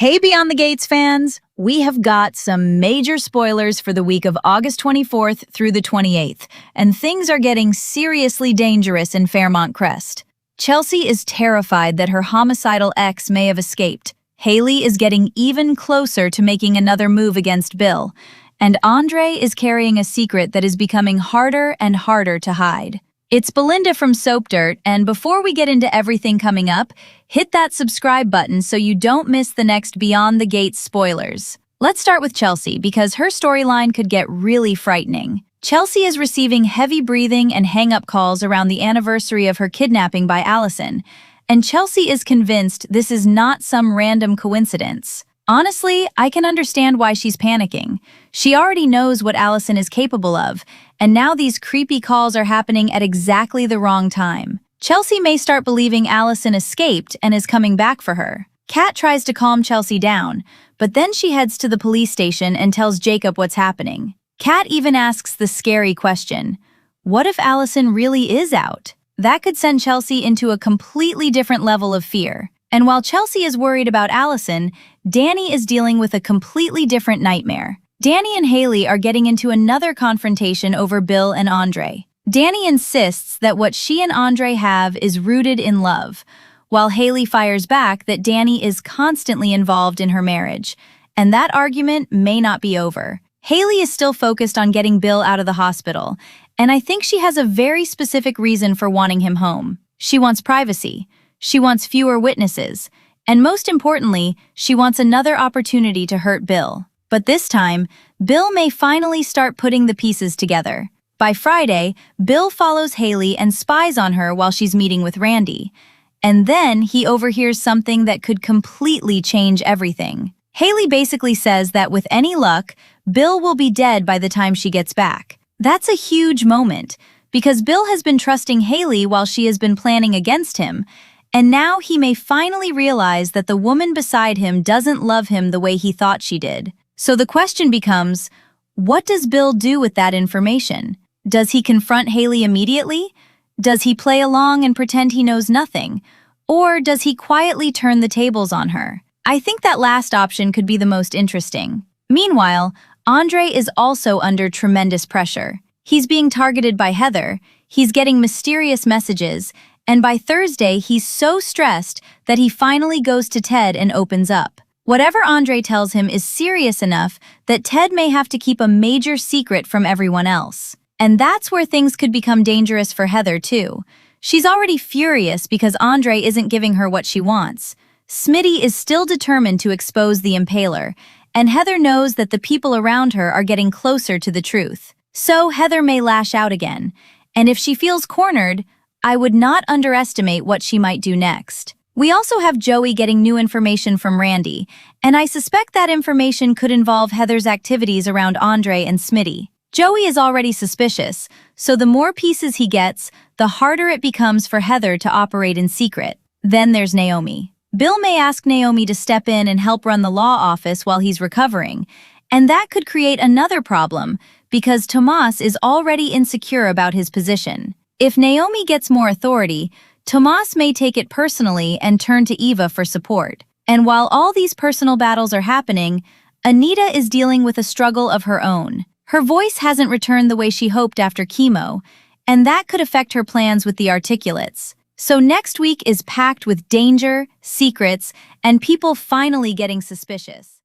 Hey Beyond the Gates fans! We have got some major spoilers for the week of August 24th through the 28th, and things are getting seriously dangerous in Fairmont Crest. Chelsea is terrified that her homicidal ex may have escaped. Haley is getting even closer to making another move against Bill, and Andre is carrying a secret that is becoming harder and harder to hide. It's Belinda from Soap Dirt, and before we get into everything coming up, hit that subscribe button so you don't miss the next Beyond the Gates spoilers. Let's start with Chelsea, because her storyline could get really frightening. Chelsea is receiving heavy breathing and hang-up calls around the anniversary of her kidnapping by Allison, and Chelsea is convinced this is not some random coincidence. Honestly, I can understand why she's panicking. She already knows what Allison is capable of, and now these creepy calls are happening at exactly the wrong time. Chelsea may start believing Allison escaped and is coming back for her. Kat tries to calm Chelsea down, but then she heads to the police station and tells Jacob what's happening. Kat even asks the scary question, what if Allison really is out? That could send Chelsea into a completely different level of fear. And while Chelsea is worried about Allison, Danny is dealing with a completely different nightmare. Danny and Haley are getting into another confrontation over Bill and Andre. Danny insists that what she and Andre have is rooted in love, while Haley fires back that Danny is constantly involved in her marriage, and that argument may not be over. Haley is still focused on getting Bill out of the hospital, and I think she has a very specific reason for wanting him home. She wants privacy. She wants fewer witnesses, and most importantly, she wants another opportunity to hurt Bill. But this time, Bill may finally start putting the pieces together. By Friday, Bill follows Haley and spies on her while she's meeting with Randy. And then he overhears something that could completely change everything. Haley basically says that with any luck, Bill will be dead by the time she gets back. That's a huge moment, because Bill has been trusting Haley while she has been planning against him, and now he may finally realize that the woman beside him doesn't love him the way he thought she did. So the question becomes, what does Bill do with that information? Does he confront Haley immediately? Does he play along and pretend he knows nothing? Or does he quietly turn the tables on her? I think that last option could be the most interesting. Meanwhile, Andre is also under tremendous pressure. He's being targeted by Heather, he's getting mysterious messages, and by Thursday, he's so stressed that he finally goes to Ted and opens up. Whatever Andre tells him is serious enough that Ted may have to keep a major secret from everyone else. And that's where things could become dangerous for Heather, too. She's already furious because Andre isn't giving her what she wants. Smitty is still determined to expose the impaler, and Heather knows that the people around her are getting closer to the truth. So Heather may lash out again, and if she feels cornered, I would not underestimate what she might do next. We also have Joey getting new information from Randy, and I suspect that information could involve Heather's activities around Andre and Smitty. Joey is already suspicious, so the more pieces he gets, the harder it becomes for Heather to operate in secret. Then there's Naomi. Bill may ask Naomi to step in and help run the law office while he's recovering, and that could create another problem because Tomas is already insecure about his position. If Naomi gets more authority, Tomas may take it personally and turn to Eva for support. And while all these personal battles are happening, Anita is dealing with a struggle of her own. Her voice hasn't returned the way she hoped after chemo, and that could affect her plans with the articulates. So next week is packed with danger, secrets, and people finally getting suspicious.